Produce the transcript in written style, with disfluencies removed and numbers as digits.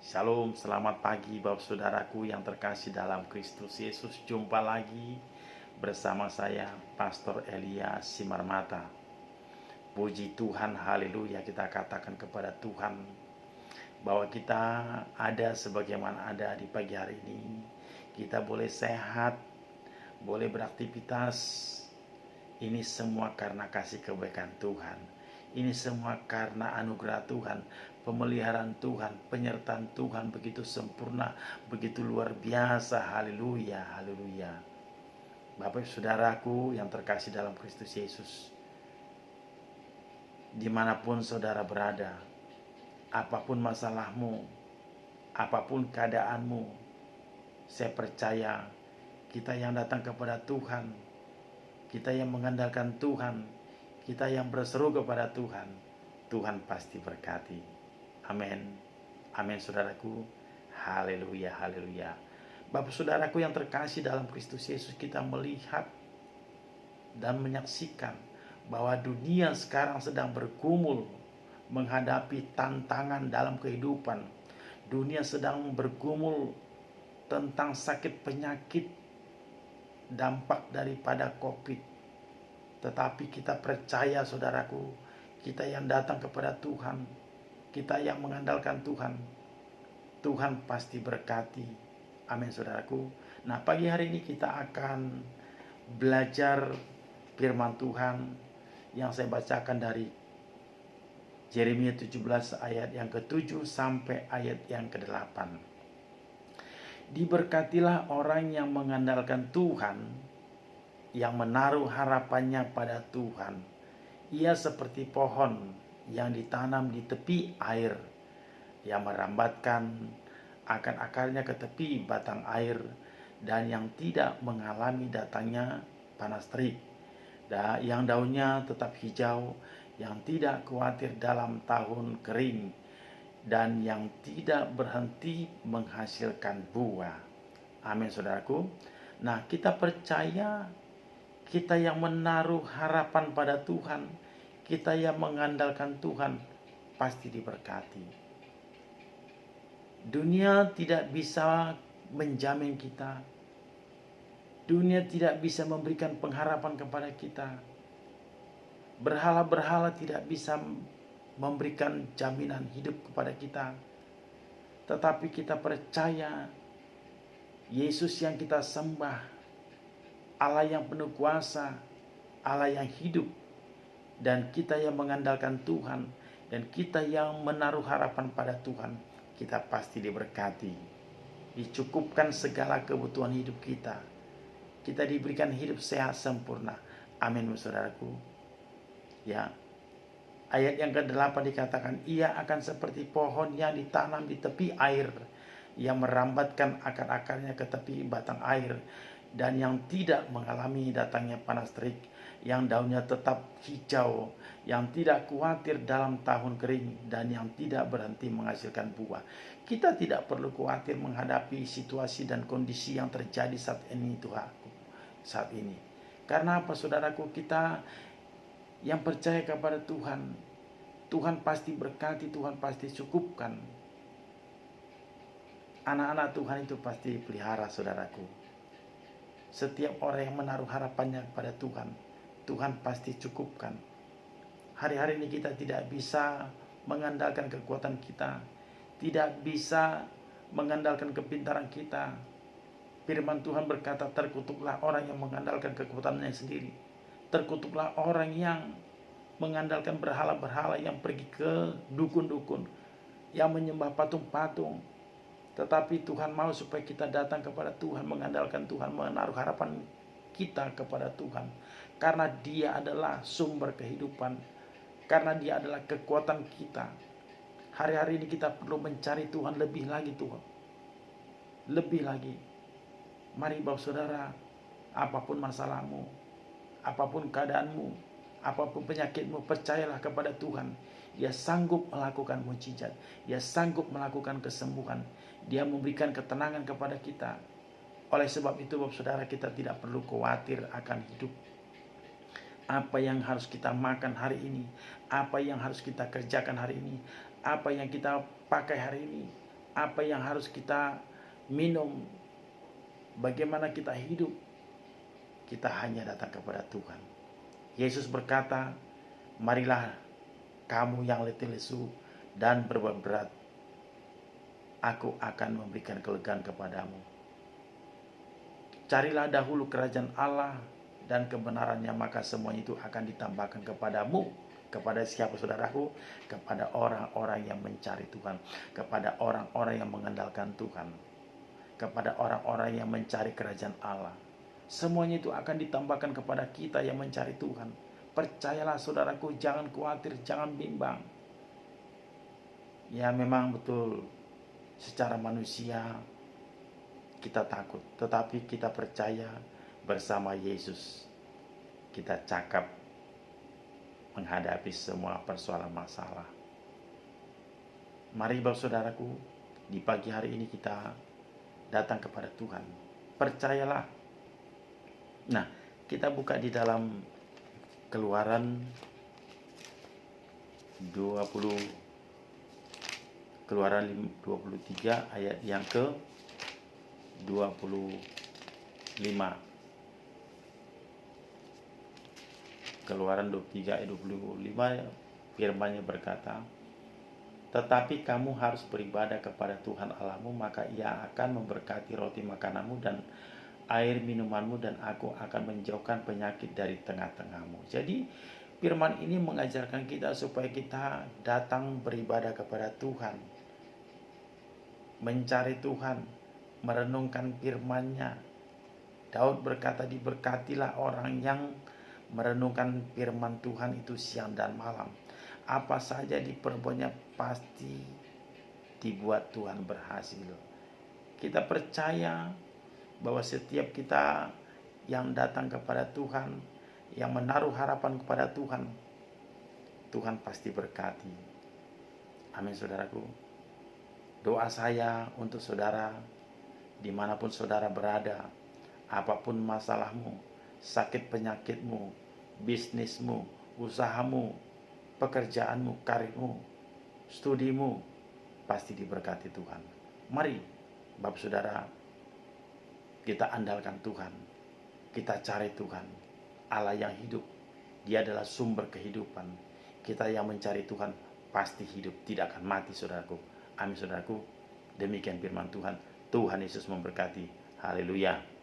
Shalom, selamat pagi Bapak Saudaraku yang terkasih dalam Kristus Yesus. Jumpa lagi bersama saya Pastor Elia Simarmata. Puji Tuhan, haleluya, kita katakan kepada Tuhan bahwa kita ada sebagaimana ada di pagi hari ini. Kita boleh sehat, boleh beraktivitas. Ini semua karena kasih kebaikan Tuhan. Ini semua karena anugerah Tuhan, pemeliharaan Tuhan, penyertaan Tuhan begitu sempurna, begitu luar biasa. Haleluya, haleluya. Bapak saudaraku yang terkasih dalam Kristus Yesus, dimanapun saudara berada, apapun masalahmu, apapun keadaanmu, saya percaya kita yang datang kepada Tuhan, kita yang mengandalkan Tuhan, kita yang berseru kepada Tuhan, Tuhan pasti berkati. Amin. Amin saudaraku. Haleluya, haleluya. Bapak saudaraku yang terkasih dalam Kristus Yesus, kita melihat dan menyaksikan bahwa dunia sekarang sedang bergumul menghadapi tantangan dalam kehidupan. Dunia sedang bergumul tentang sakit penyakit, dampak daripada COVID. Tetapi kita percaya saudaraku, kita yang datang kepada Tuhan, kita yang mengandalkan Tuhan, Tuhan pasti berkati. Amin saudaraku. Nah, pagi hari ini kita akan belajar firman Tuhan yang saya bacakan dari Yeremia 17 ayat yang ke-7 sampai ayat yang ke-8. Diberkatilah orang yang mengandalkan Tuhan, yang menaruh harapannya pada Tuhan. Ia seperti pohon yang ditanam di tepi air, yang merambatkan akarnya ke tepi batang air, dan yang tidak mengalami datangnya panas terik, dan yang daunnya tetap hijau, yang tidak khawatir dalam tahun kering, dan yang tidak berhenti menghasilkan buah. Amin saudaraku. Nah, kita percaya, kita yang menaruh harapan pada Tuhan, kita yang mengandalkan Tuhan, pasti diberkati. Dunia tidak bisa menjamin kita. Dunia tidak bisa memberikan pengharapan kepada kita. Berhala-berhala tidak bisa memberikan jaminan hidup kepada kita. Tetapi kita percaya Yesus yang kita sembah, Allah yang penuh kuasa, Allah yang hidup, dan kita yang mengandalkan Tuhan, dan kita yang menaruh harapan pada Tuhan, kita pasti diberkati, dicukupkan segala kebutuhan hidup kita. Kita diberikan hidup sehat sempurna. Amin saudaraku. Ya. Ayat yang ke-8 dikatakan, ia akan seperti pohon yang ditanam di tepi air, yang merambatkan akar-akarnya ke tepi batang air, dan yang tidak mengalami datangnya panas terik, yang daunnya tetap hijau, yang tidak khawatir dalam tahun kering, dan yang tidak berhenti menghasilkan buah. Kita tidak perlu khawatir menghadapi situasi dan kondisi yang terjadi saat ini saat ini. Karena apa saudaraku? Kita yang percaya kepada Tuhan, Tuhan pasti berkati, Tuhan pasti cukupkan. Anak-anak Tuhan itu pasti pelihara saudaraku. Setiap orang yang menaruh harapannya kepada Tuhan, Tuhan pasti cukupkan. Hari-hari ini kita tidak bisa mengandalkan kekuatan kita, tidak bisa mengandalkan kepintaran kita. Firman Tuhan berkata, terkutuklah orang yang mengandalkan kekuatannya sendiri. Terkutuklah orang yang mengandalkan berhala-berhala, yang pergi ke dukun-dukun, yang menyembah patung-patung. Tetapi Tuhan mau supaya kita datang kepada Tuhan, mengandalkan Tuhan, menaruh harapan kita kepada Tuhan. Karena Dia adalah sumber kehidupan, karena Dia adalah kekuatan kita. Hari-hari ini kita perlu mencari Tuhan lebih lagi, Tuhan. Lebih lagi. Mari Bapak Saudara, apapun masalahmu, apapun keadaanmu, apapun penyakitmu, percayalah kepada Tuhan. Dia sanggup melakukan mukjizat, Dia sanggup melakukan kesembuhan, Dia memberikan ketenangan kepada kita. Oleh sebab itu Bapak Saudara, kita tidak perlu khawatir akan hidup. Apa yang harus kita makan hari ini, apa yang harus kita kerjakan hari ini, apa yang kita pakai hari ini, apa yang harus kita minum, bagaimana kita hidup, kita hanya datang kepada Tuhan. Yesus berkata, marilah kamu yang letih lesu dan beban berat, aku akan memberikan kelegaan kepadamu. Carilah dahulu kerajaan Allah dan kebenarannya, maka semuanya itu akan ditambahkan kepadamu. Kepada siapa, saudaraku? Kepada orang-orang yang mencari Tuhan, kepada orang-orang yang mengandalkan Tuhan, kepada orang-orang yang mencari kerajaan Allah. Semuanya itu akan ditambahkan kepada kita yang mencari Tuhan. Percayalah saudaraku, jangan khawatir, jangan bimbang. Ya memang betul, secara manusia kita takut, tetapi kita percaya bersama Yesus kita cakap menghadapi semua persoalan masalah. Mari Bapak saudaraku, di pagi hari ini kita datang kepada Tuhan. Percayalah. Nah, kita buka di dalam Keluaran 23 ayat yang ke 25. Keluaran 23 ayat 25, firman-Nya berkata, tetapi kamu harus beribadah kepada Tuhan Allahmu, maka Ia akan memberkati roti makananmu dan air minumanmu, dan aku akan menjauhkan penyakit dari tengah-tengahmu. Jadi firman ini mengajarkan kita supaya kita datang beribadah kepada Tuhan, mencari Tuhan, merenungkan firman-Nya. Daud berkata, diberkatilah orang yang merenungkan firman Tuhan itu siang dan malam. Apa saja diperbuatnya pasti dibuat Tuhan berhasil. Kita percaya bahwa setiap kita yang datang kepada Tuhan, yang menaruh harapan kepada Tuhan, Tuhan pasti berkati. Amin saudaraku. Doa saya untuk saudara, dimanapun saudara berada, apapun masalahmu, sakit penyakitmu, bisnismu, usahamu, pekerjaanmu, karirmu, studimu, pasti diberkati Tuhan. Mari Bapak saudara, kita andalkan Tuhan, kita cari Tuhan, Allah yang hidup. Dia adalah sumber kehidupan. Kita yang mencari Tuhan pasti hidup, tidak akan mati saudaraku. Amin saudaraku. Demikian firman Tuhan. Tuhan Yesus memberkati. Haleluya.